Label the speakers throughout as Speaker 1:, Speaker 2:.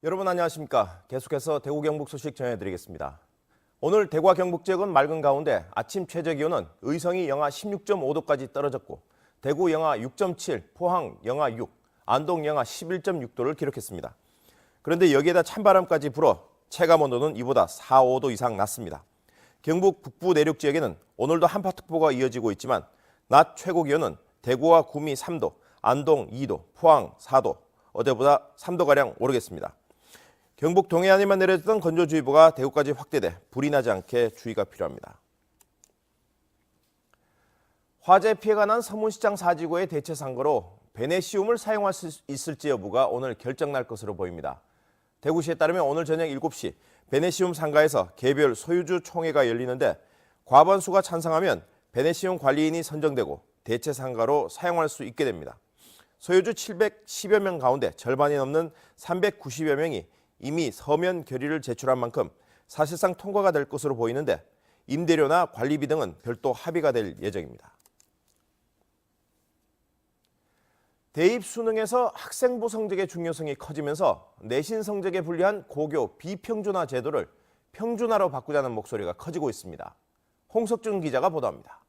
Speaker 1: 여러분 안녕하십니까. 계속해서 대구 경북 소식 전해드리겠습니다. 오늘 대구와 경북 지역은 맑은 가운데 아침 최저 기온은 의성이 영하 16.5도까지 떨어졌고 대구 영하 6.7, 포항 영하 6, 안동 영하 11.6도를 기록했습니다. 그런데 여기에다 찬바람까지 불어 체감온도는 이보다 4, 5도 이상 낮습니다. 경북 북부 내륙 지역에는 오늘도 한파특보가 이어지고 있지만 낮 최고 기온은 대구와 구미 3도, 안동 2도, 포항 4도, 어제보다 3도가량 오르겠습니다. 경북 동해안에만 내려졌던 건조주의보가 대구까지 확대돼 불이 나지 않게 주의가 필요합니다. 화재 피해가 난 서문시장 사지구의 대체 상거로 베네시움을 사용할 수 있을지 여부가 오늘 결정날 것으로 보입니다. 대구시에 따르면 오늘 저녁 7시 베네시움 상가에서 개별 소유주 총회가 열리는데 과반수가 찬성하면 베네시움 관리인이 선정되고 대체 상가로 사용할 수 있게 됩니다. 소유주 710여 명 가운데 절반이 넘는 390여 명이 이미 서면 결의를 제출한 만큼 사실상 통과가 될 것으로 보이는데 임대료나 관리비 등은 별도 합의가 될 예정입니다. 대입 수능에서 학생부 성적의 중요성이 커지면서 내신 성적에 불리한 고교 비평준화 제도를 평준화로 바꾸자는 목소리가 커지고 있습니다. 홍석준 기자가 보도합니다.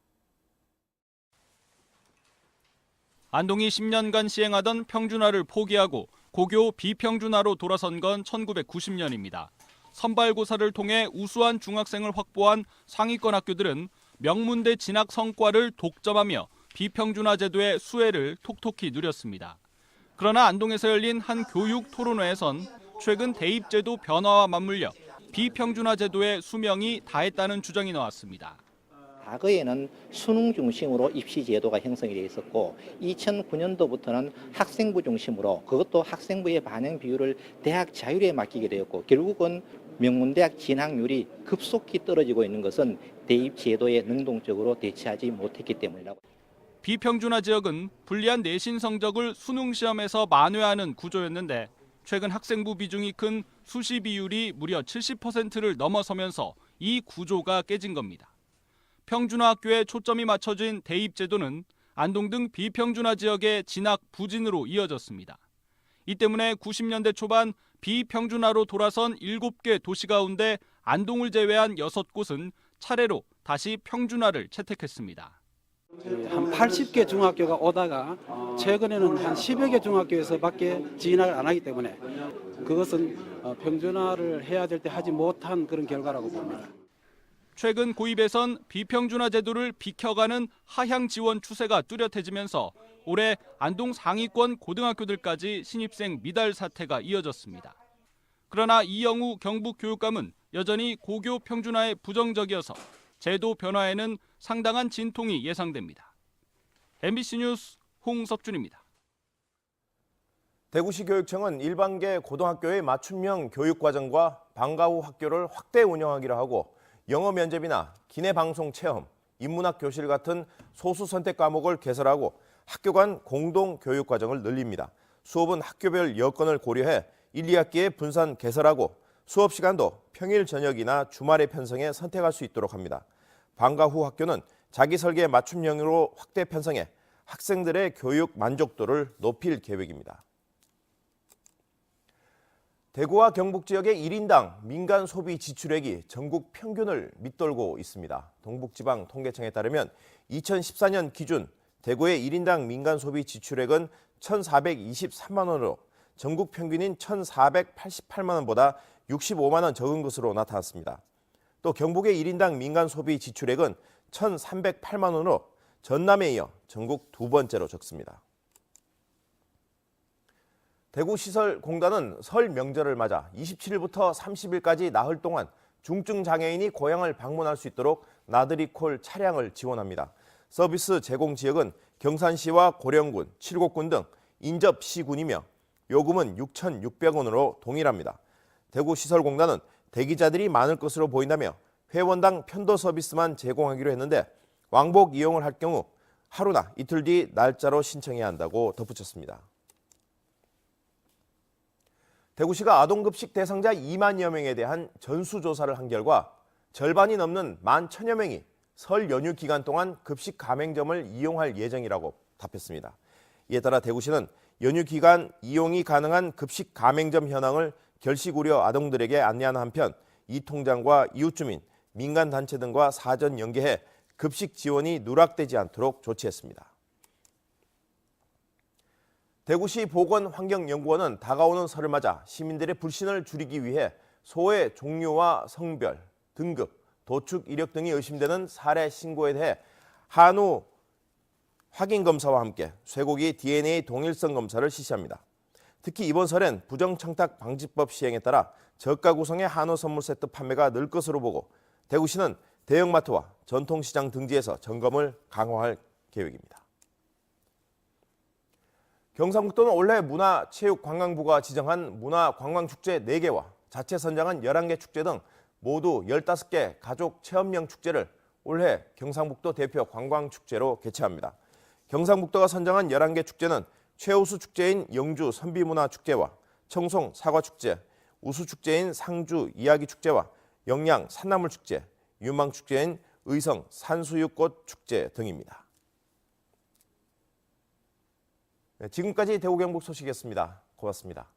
Speaker 2: 안동이 10년간 시행하던 평준화를 포기하고 고교 비평준화로 돌아선 건 1990년입니다. 선발고사를 통해 우수한 중학생을 확보한 상위권 학교들은 명문대 진학 성과를 독점하며 비평준화 제도의 수혜를 톡톡히 누렸습니다. 그러나 안동에서 열린 한 교육 토론회에선 최근 대입제도 변화와 맞물려 비평준화 제도의 수명이 다했다는 주장이 나왔습니다.
Speaker 3: 과거에는 수능 중심으로 입시 제도가 형성이 되어 있었고 2009년도부터는 학생부 중심으로 그것도 학생부의 반영 비율을 대학 자율에 맡기게 되었고 결국은 명문대학 진학률이 급속히 떨어지고 있는 것은 대입 제도에 능동적으로 대처하지 못했기 때문이라고.
Speaker 2: 비평준화 지역은 불리한 내신 성적을 수능 시험에서 만회하는 구조였는데 최근 학생부 비중이 큰 수시 비율이 무려 70%를 넘어서면서 이 구조가 깨진 겁니다. 평준화 학교에 초점이 맞춰진 대입 제도는 안동 등 비평준화 지역의 진학 부진으로 이어졌습니다. 이 때문에 90년대 초반 비평준화로 돌아선 7개 도시 가운데 안동을 제외한 6곳은 차례로 다시 평준화를 채택했습니다.
Speaker 4: 한 80개 중학교가 오다가 최근에는 한 10여 개 중학교에서밖에 진학을 안 하기 때문에 그것은 평준화를 해야 될 때 하지 못한 그런 결과라고 봅니다.
Speaker 2: 최근 고입에선 비평준화 제도를 비켜가는 하향 지원 추세가 뚜렷해지면서 올해 안동 상위권 고등학교들까지 신입생 미달 사태가 이어졌습니다. 그러나 이영우 경북교육감은 여전히 고교 평준화에 부정적이어서 제도 변화에는 상당한 진통이 예상됩니다. MBC 뉴스 홍석준입니다.
Speaker 1: 대구시 교육청은 일반계 고등학교의 맞춤형 교육과정과 방과 후 학교를 확대 운영하기로 하고 영어 면접이나 기내 방송 체험, 인문학 교실 같은 소수 선택 과목을 개설하고 학교 간 공동 교육 과정을 늘립니다. 수업은 학교별 여건을 고려해 1, 2학기에 분산 개설하고 수업 시간도 평일 저녁이나 주말에 편성해 선택할 수 있도록 합니다. 방과 후 학교는 자기 설계 맞춤형으로 확대 편성해 학생들의 교육 만족도를 높일 계획입니다. 대구와 경북 지역의 1인당 민간 소비 지출액이 전국 평균을 밑돌고 있습니다. 동북지방 통계청에 따르면 2014년 기준 대구의 1인당 민간 소비 지출액은 1,423만 원으로 전국 평균인 1,488만 원보다 65만 원 적은 것으로 나타났습니다. 또 경북의 1인당 민간 소비 지출액은 1,308만 원으로 전남에 이어 전국 두 번째로 적습니다. 대구시설공단은 설 명절을 맞아 27일부터 30일까지 나흘 동안 중증 장애인이 고향을 방문할 수 있도록 나들이콜 차량을 지원합니다. 서비스 제공 지역은 경산시와 고령군, 칠곡군 등 인접시군이며 요금은 6,600원으로 동일합니다. 대구시설공단은 대기자들이 많을 것으로 보인다며 회원당 편도 서비스만 제공하기로 했는데 왕복 이용을 할 경우 하루나 이틀 뒤 날짜로 신청해야 한다고 덧붙였습니다. 대구시가 아동급식 대상자 2만여 명에 대한 전수조사를 한 결과 절반이 넘는 11,000여 명이 설 연휴 기간 동안 급식 가맹점을 이용할 예정이라고 답했습니다. 이에 따라 대구시는 연휴 기간 이용이 가능한 급식 가맹점 현황을 결식 우려 아동들에게 안내하는 한편 이 통장과 이웃주민, 민간단체 등과 사전 연계해 급식 지원이 누락되지 않도록 조치했습니다. 대구시 보건환경연구원은 다가오는 설을 맞아 시민들의 불신을 줄이기 위해 소의 종류와 성별, 등급, 도축 이력 등이 의심되는 사례 신고에 대해 한우 확인 검사와 함께 쇠고기 DNA 동일성 검사를 실시합니다. 특히 이번 설엔 부정청탁 방지법 시행에 따라 저가 구성의 한우 선물 세트 판매가 늘 것으로 보고 대구시는 대형마트와 전통시장 등지에서 점검을 강화할 계획입니다. 경상북도는 올해 문화체육관광부가 지정한 문화관광축제 4개와 자체 선정한 11개 축제 등 모두 15개 가족 체험형 축제를 올해 경상북도 대표 관광축제로 개최합니다. 경상북도가 선정한 11개 축제는 최우수 축제인 영주 선비문화축제와 청송 사과축제, 우수축제인 상주 이야기축제와 영양 산나물축제, 유망축제인 의성 산수유꽃축제 등입니다. 지금까지 대구 경북 소식이었습니다. 고맙습니다.